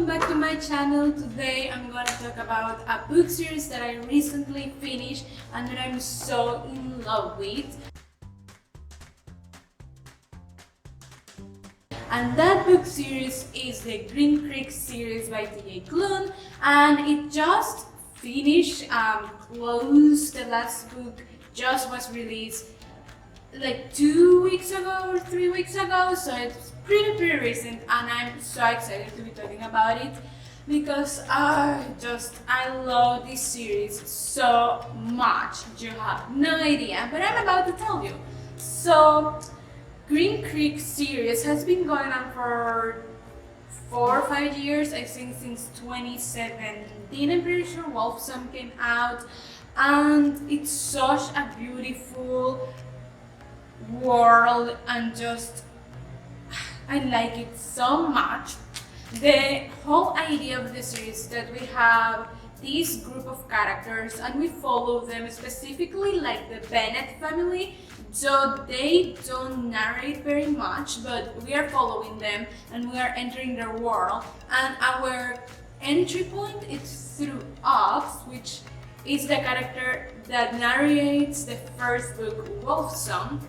back to my channel. Today I'm gonna talk about a book series that I recently finished and that I'm so in love with. And that book series is the Green Creek series by Klune, and it just finished, closed. The last book just was released like 2 weeks ago or 3 weeks ago, so it's pretty recent, and I'm so excited to be talking about it because I love this series so much. You have no idea, but I'm about to tell you. So Green Creek series has been going on for 4 or 5 years, I think since 2017. I'm pretty sure Wolfsong came out, and it's such a beautiful world, and just I like it so much. The whole idea of the series is that we have this group of characters and we follow them, specifically like the Bennett family. So they don't narrate very much, but we are following them and we are entering their world. And our entry point is through Ox, which is the character that narrates the first book, Wolfsong.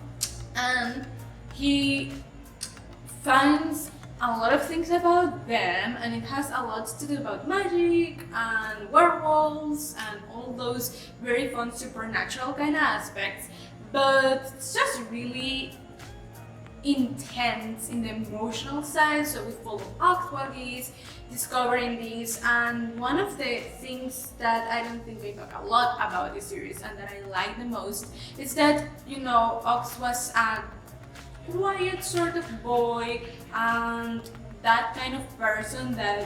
And he finds a lot of things about them, and it has a lot to do about magic and werewolves and all those very fun supernatural kind of aspects, but it's just really intense in the emotional side. So we follow Ox while he's discovering this, and one of the things that I don't think we talk a lot about this series and that I like the most is that, you know, Ox was a quiet sort of boy and that kind of person that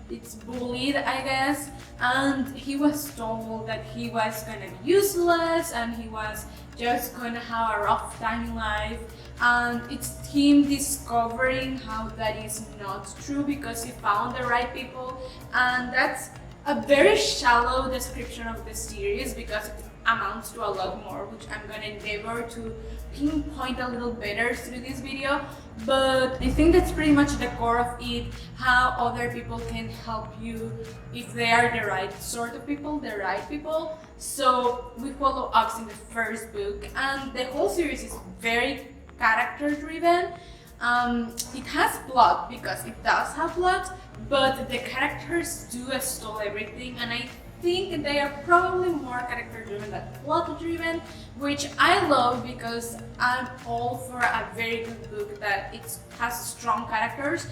it's bullied, I guess, and he was told that he was gonna be useless and he was just gonna have a rough time in life, and it's him discovering how that is not true because he found the right people. And that's a very shallow description of the series because it amounts to a lot more, which I'm gonna endeavor to pinpoint a little better through this video. But I think that's pretty much the core of it, how other people can help you if they are the right sort of people, the right people. So we follow Ox in the first book, and the whole series is very character driven. It has plot because it does have plot, but the characters do stole everything, and I think they are probably more character driven than plot driven, which I love because I'm all for a very good book that it has strong characters,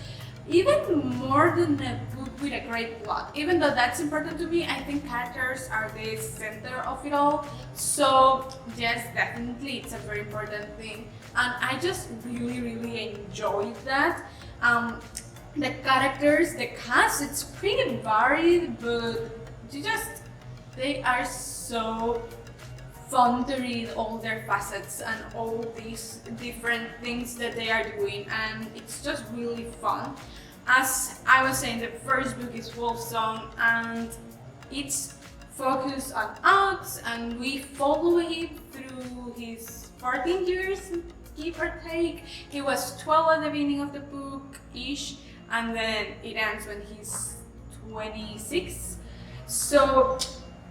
even more than a book with a great plot. Even though that's important to me, I think characters are the center of it all. So yes, definitely it's a very important thing, and I just really enjoyed that. The characters, the cast, it's pretty varied, but they are so fun to read all their facets and all these different things that they are doing, and it's just really fun. As I was saying, the first book is Wolfsong, and it's focused on Ox, and we follow him through his 14 years, give or take. He was 12 at the beginning of the book-ish, and then it ends when he's 26. So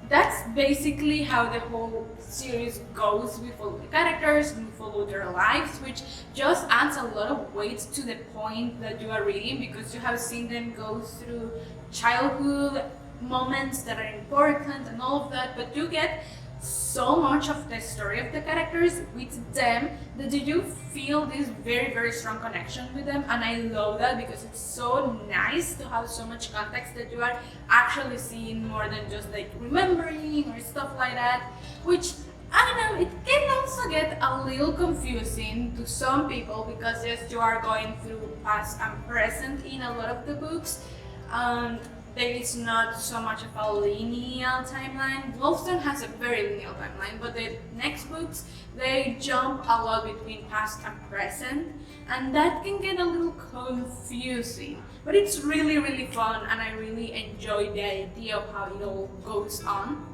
that's basically how the whole series goes. We follow the characters, we follow their lives, which just adds a lot of weight to the point that you are reading, because you have seen them go through childhood moments that are important and all of that, but you get so much of the story of the characters with them that you feel this very strong connection with them. And I love that because it's so nice to have so much context that you are actually seeing more than just like remembering or stuff like that, which I don't know, it can also get a little confusing to some people because yes, you are going through past and present in a lot of the books, and there is not so much of a linear timeline. Wolfsong has a very linear timeline, but the next books, they jump a lot between past and present, and that can get a little confusing. But it's really fun, and I really enjoy the idea of how it all goes on.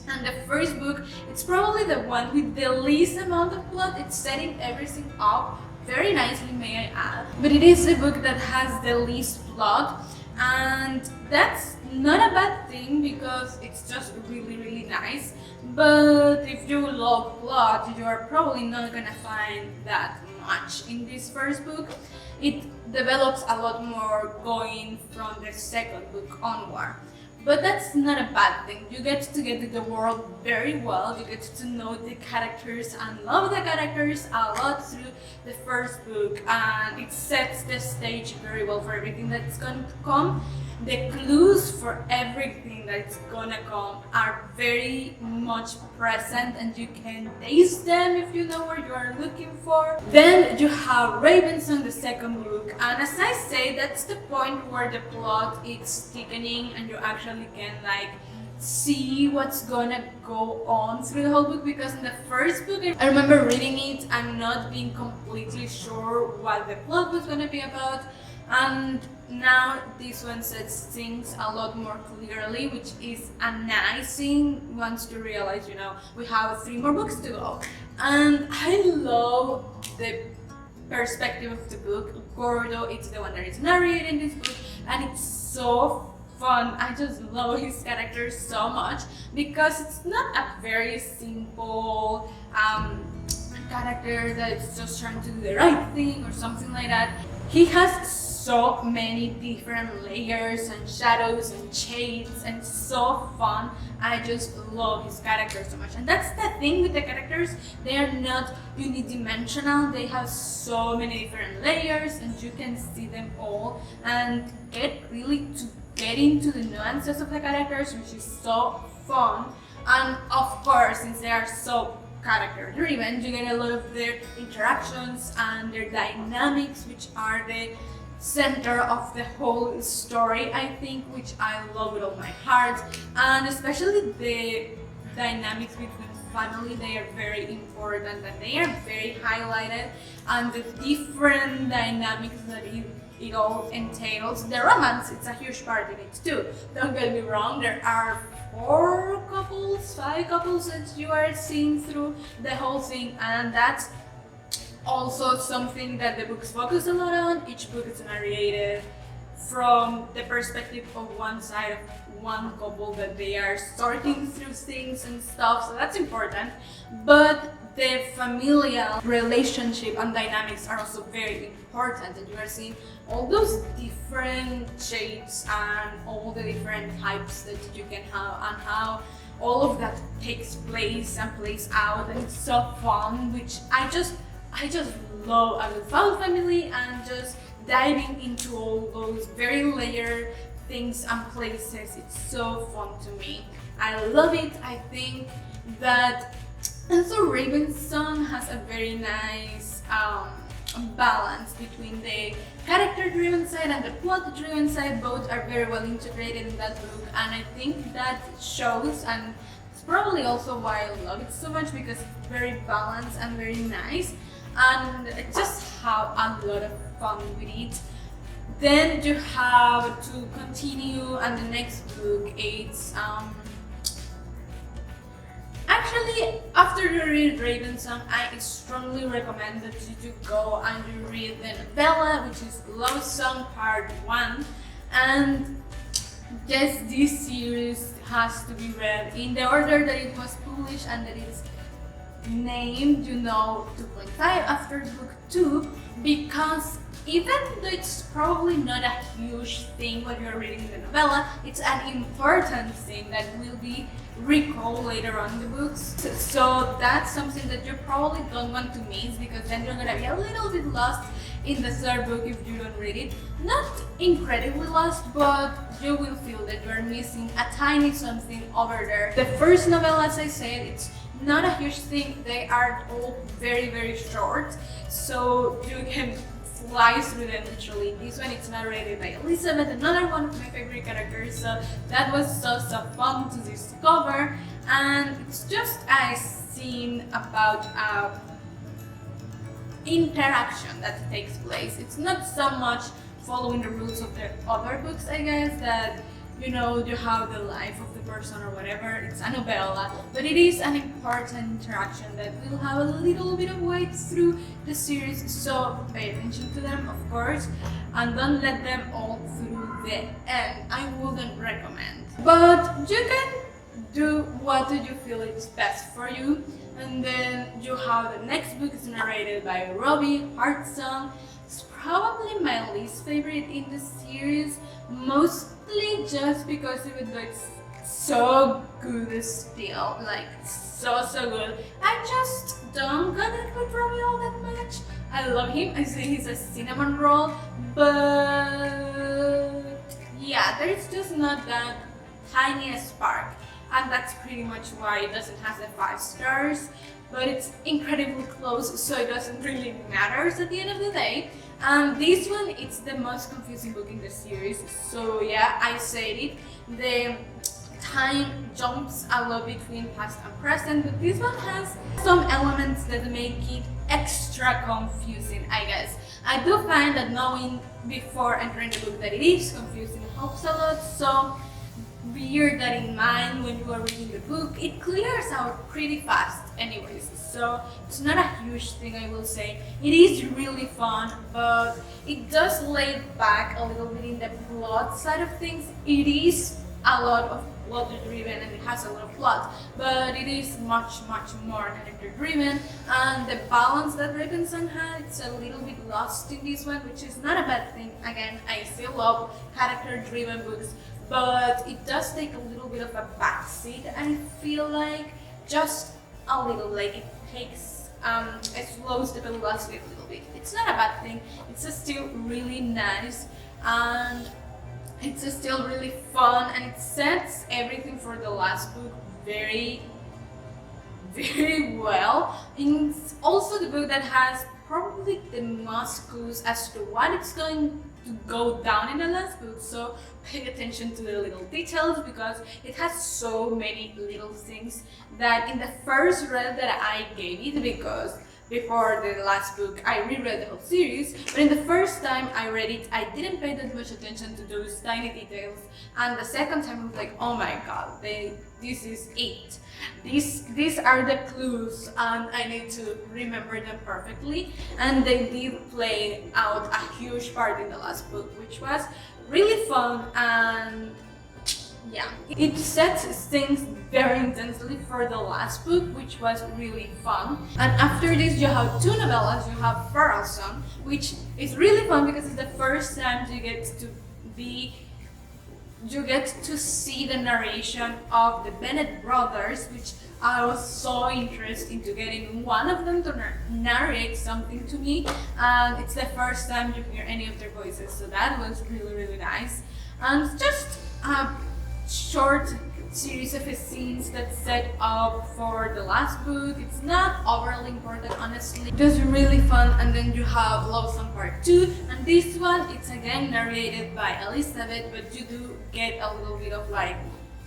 And the first book, it's probably the one with the least amount of plot. It's setting everything up very nicely, may I add. But it is the book that has the least plot. And that's not a bad thing because it's just really nice. But if you love plot, you are probably not gonna find that much in this first book. It develops a lot more going from the second book onward. But that's not a bad thing. You get to the world very well, you get to know the characters and love the characters a lot through the first book, and it sets the stage very well for everything that's going to come. The clues for everything that's gonna come are very much present and you can taste them if you know what you are looking for. Then you have Ravensong, the second book, and as I say, that's the point where the plot is thickening and you actually can like see what's gonna go on through the whole book, because in the first book I remember reading it and not being completely sure what the plot was gonna be about. And now this one sets things a lot more clearly, which is a nice thing once you realize, you know, we have 3 more books to go. And I love the perspective of the book. Gordo, it's the one that is narrating this book, and it's so fun. I just love his character so much because it's not a very simple character that's just trying to do the right thing or something like that. He has so many different layers and shadows and shades, and so fun. I just love his character so much, and that's the thing with the characters. They are not unidimensional. They have so many different layers and you can see them all and get into the nuances of the characters, which is so fun. And of course, since they are so character driven, you get a lot of their interactions and their dynamics, which are the center of the whole story, I think, which I love with all my heart. And especially the dynamics between family, they are very important and they are very highlighted, and the different dynamics that it all entails. The romance, it's a huge part in it too, don't get me wrong. There are 5 couples that you are seeing through the whole thing, and that's also something that the books focus a lot on. Each book is narrated from the perspective of one side of one couple, that they are sorting through things and stuff, so that's important. But the familial relationship and dynamics are also very important, and you are seeing all those different shades and all the different types that you can have, and how all of that takes place and plays out, and it's so fun, which I just love. I would found family and just diving into all those very layered things and places. It's so fun to me. I love it. I think that also Ravensong has a very nice balance between the character-driven side and the plot-driven side. Both are very well integrated in that book, and I think that shows, and it's probably also why I love it so much, because it's very balanced and very nice, and I just have a lot of fun with it. Then you have to continue, and the next book, it's actually, after you read Ravensong, I strongly recommend that you go and you read the novella, which is Wolfsong Part 1. And yes, this series has to be read in the order that it was published and that it's named, 2.5 after book 2, because even though it's probably not a huge thing when you're reading the novella, it's an important thing that will be recalled later on in the books. So that's something that you probably don't want to miss, because then you're gonna be a little bit lost in the third book if you don't read it. Not incredibly lost, but you will feel that you're missing a tiny something over there. The first novella, as I said, it's not a huge thing. They are all very short, so you can fly through them literally. This one, it's narrated by Elizabeth, another one of my favorite characters, so that was so fun to discover. And it's just a scene about interaction that takes place. It's not so much following the rules of the other books, I guess, that you have the life of the person or whatever. It's a novella, but it is an important interaction that will have a little bit of weight through the series, so pay attention to them, of course, and don't let them all through the end. I wouldn't recommend. But you can do what do you feel is best for you. And then you have the next book is narrated by Robbie, Heartsong. It's probably my least favorite in the series, mostly just because even though it's so good still, like so good. I just don't connect with Robbie all that much. I love him, I say he's a cinnamon roll, but yeah, there's just not that tiny spark. And that's pretty much why it doesn't have the 5 stars, but it's incredibly close, so it doesn't really matter at the end of the day. And this one, it's the most confusing book in the series, so yeah, I said it. The time jumps a lot between past and present, but this one has some elements that make it extra confusing, I guess. I do find that knowing before entering the book that it is confusing helps a lot, so bear that in mind when you are reading the book. It clears out pretty fast anyways, so it's not a huge thing, I will say. It is really fun, but it does lay back a little bit in the plot side of things. It is a lot of plot driven and it has a lot of plot, but it is much more character driven, and the balance that Ravensong had, it's a little bit lost in this one, which is not a bad thing. Again, I still love character driven books, but it does take a little bit of a backseat, I feel like, just a little, like it takes, it slows the velocity a little bit. It's not a bad thing, it's still really nice, and it's still really fun, and it sets everything for the last book very well. It's also the book that has probably the most clues as to what it's going to go down in the last book, so pay attention to the little details because it has so many little things that in the first read that I gave it, because before the last book I reread the whole series, but in the first time I read it I didn't pay that much attention to those tiny details, and the second time I was like, oh my god, this is it. These are the clues and I need to remember them perfectly, and they did play out a huge part in the last book, which was really fun. And yeah, it sets things very intensely for the last book, which was really fun. And after this you have 2 novellas. You have Brothersong, which is really fun because it's the first time you get to see the narration of the Bennett brothers, which I was so interested into getting one of them to narrate something to me, and it's the first time you hear any of their voices, so that was really nice. And just a short series of scenes that set up for the last book. It's not overly important, honestly, just really fun. And then you have Wolfsong Part 2, and this one, it's again narrated by Elizabeth, but you do get a little bit of like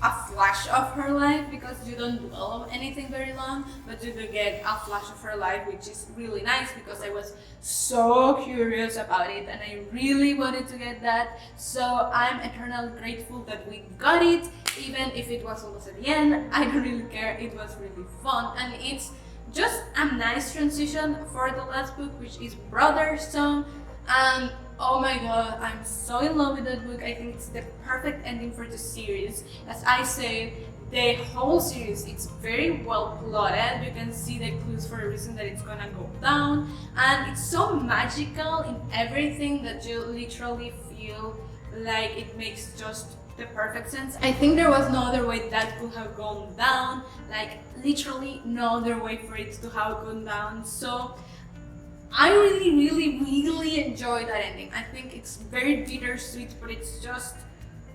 a flash of her life, because you don't dwell on anything very long, but you do get a flash of her life, which is really nice because I was so curious about it and I really wanted to get that. So I'm eternally grateful that we got it, even if it was almost at the end. I don't really care, it was really fun, and it's just a nice transition for the last book, which is Brothersong. And oh my god, I'm so in love with that book. I think it's the perfect ending for the series. As I said, the whole series, it's very well plotted. You can see the clues for a reason that it's gonna go down, and it's so magical in everything that you literally feel like it makes just the perfect sense. I think there was no other way that could have gone down, like literally no other way for it to have gone down. So I really enjoyed that ending. I think it's very bittersweet, but it's just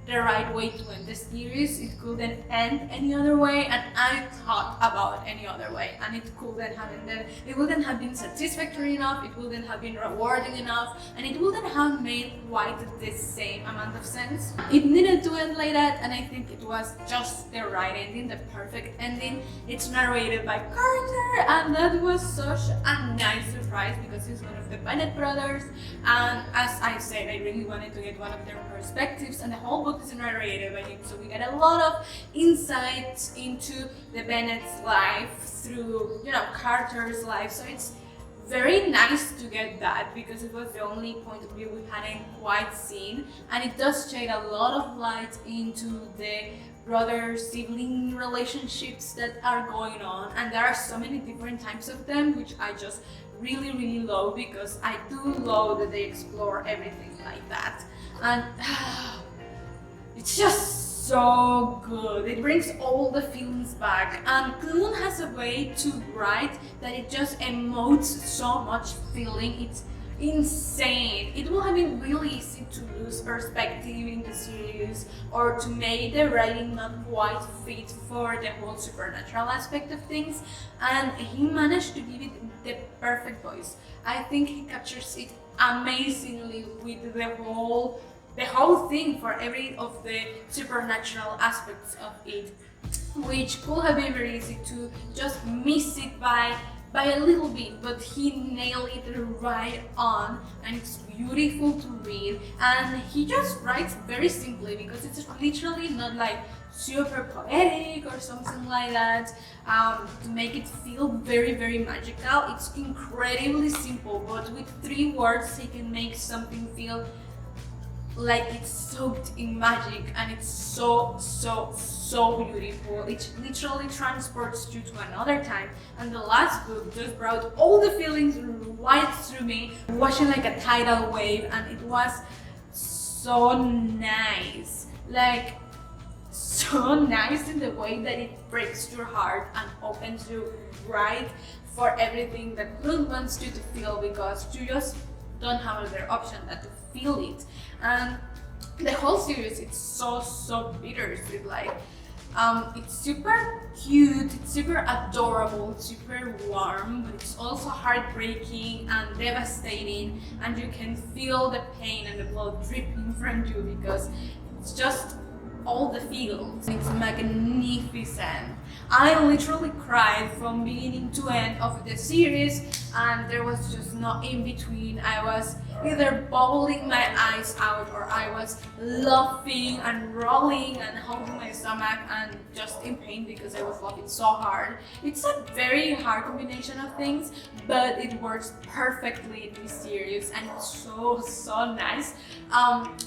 the right way to end the series. It couldn't end any other way, and I thought about any other way, and it couldn't have ended. It wouldn't have been satisfactory enough, it wouldn't have been rewarding enough, and it wouldn't have made quite the same amount of sense. It needed to end like that, and I think it was just the right ending, the perfect ending. It's narrated by Carter, and that was such a nice surprise because he's one of the Bennett brothers, and as I said, I really wanted to get one of their perspectives, and the whole book is narrated by him, so we get a lot of insights into the Bennett's life through, Carter's life, so it's very nice to get that because it was the only point of view we hadn't quite seen, and it does shed a lot of light into the brother-sibling relationships that are going on, and there are so many different types of them, which I just really love because I do love that they explore everything like that, and it's just so good. It brings all the feelings back, and Klune has a way to write that it just emotes so much feeling. It's insane. It will have been really easy to lose perspective in the series or to make the writing not quite fit for the whole supernatural aspect of things, and he managed to give it the perfect voice. I think he captures it amazingly with the whole thing for every of the supernatural aspects of it, which could have been very easy to just miss it by a little bit, but he nailed it right on, and it's beautiful to read, and he just writes very simply because it's literally not like super poetic or something like that to make it feel very magical. It's incredibly simple, but with 3 words he can make something feel like it's soaked in magic, and it's so beautiful. It literally transports you to another time, and the last book just brought all the feelings right through me, watching like a tidal wave, and it was so nice, like so nice in the way that it breaks your heart and opens you right for everything that Klune wants you to feel, because you just don't have other option than to feel it. And the whole series, it's so bittersweet. Like it's super cute, it's super adorable, it's super warm, but it's also heartbreaking and devastating, and you can feel the pain and the blood dripping from you because it's just all the feels. It's magnificent. I literally cried from beginning to end of the series, and there was just no in between. I was either bawling my eyes out, or I was laughing and rolling and holding my stomach and just in pain because I was laughing so hard. It's a very hard combination of things, but it works perfectly in this series, and it's so nice.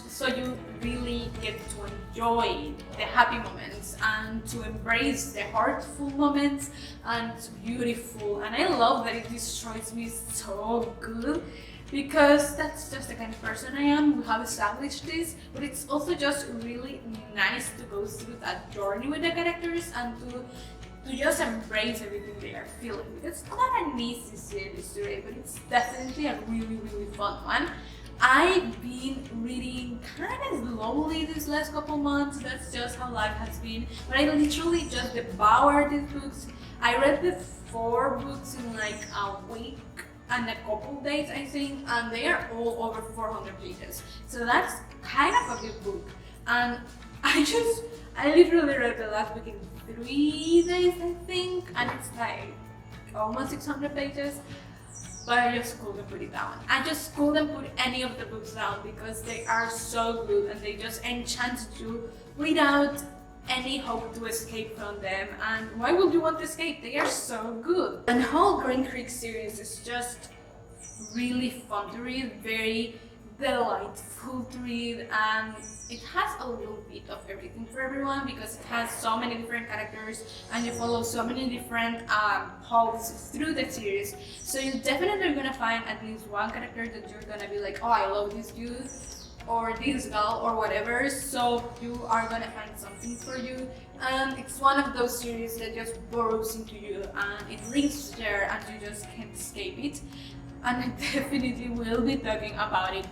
So you really get to enjoy the happy moments and to embrace the hurtful moments, and it's beautiful. And I love that it destroys me so good, because that's just the kind of person I am. We have established this, but it's also just really nice to go through that journey with the characters and to just embrace everything they are feeling. It's not an easy series to read, but it's definitely a really fun one. I've been reading kind of slowly these last couple months. That's just how life has been. But I literally just devoured these books. I read the 4 books in like a week and a couple days, I think, and they are all over 400 pages. So that's kind of a good book. And I literally read the last book in 3 days, I think, and it's like almost 600 pages. But I just couldn't put it down. I just couldn't put any of the books down because they are so good and they just enchant you without any hope to escape from them. And why would you want to escape? They are so good. And the whole Green Creek series is just really fun to read, very delightful to read, and it has a little bit of everything for everyone because it has so many different characters and you follow so many different paths through the series. So you definitely are gonna find at least one character that you're gonna be like, oh, I love this dude or this girl or whatever. So you are gonna find something for you, and it's one of those series that just burrows into you and it rings there and you just can't escape it. And I definitely will be talking about it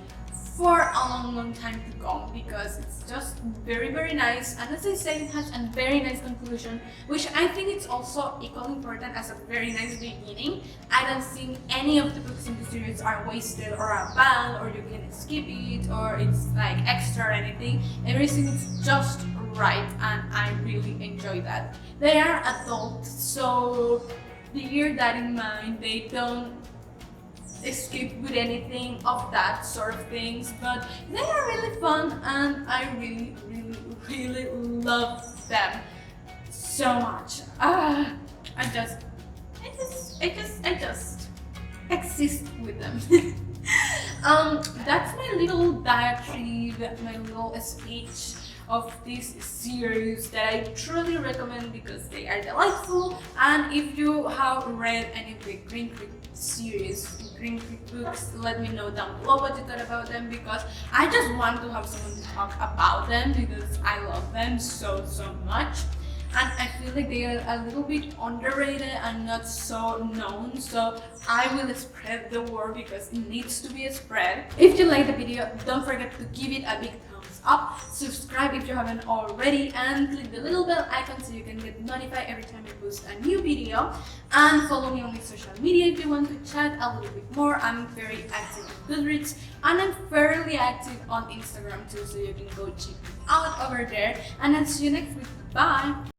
for a long time to come because it's just very nice, and as I said, it has a very nice conclusion, which I think it's also equally important as a very nice beginning. I don't think any of the books in the series are wasted or are bad or you can skip it or it's like extra or anything. Everything is just right, and I really enjoy that. They are adult, so bear that in mind. They don't escape with anything of that sort of things, but they are really fun and I really love them so much. I just exist with them. That's my little diatribe, my little speech of this series that I truly recommend because they are delightful. And if you have read any of the Green Creek series, Green Creek books, let me know down below what you thought about them, because I just want to have someone to talk about them because I love them so much. And I feel like they are a little bit underrated and not so known, so I will spread the word because it needs to be spread. If you like the video, don't forget to give it a big thumbs up, subscribe if you haven't already, and click the little bell icon so you can get notified every time I post a new video. And follow me on my social media if you want to chat a little bit more. I'm very active on Goodreads and I'm fairly active on Instagram too, so you can go check me out over there. And I'll see you next week. Bye!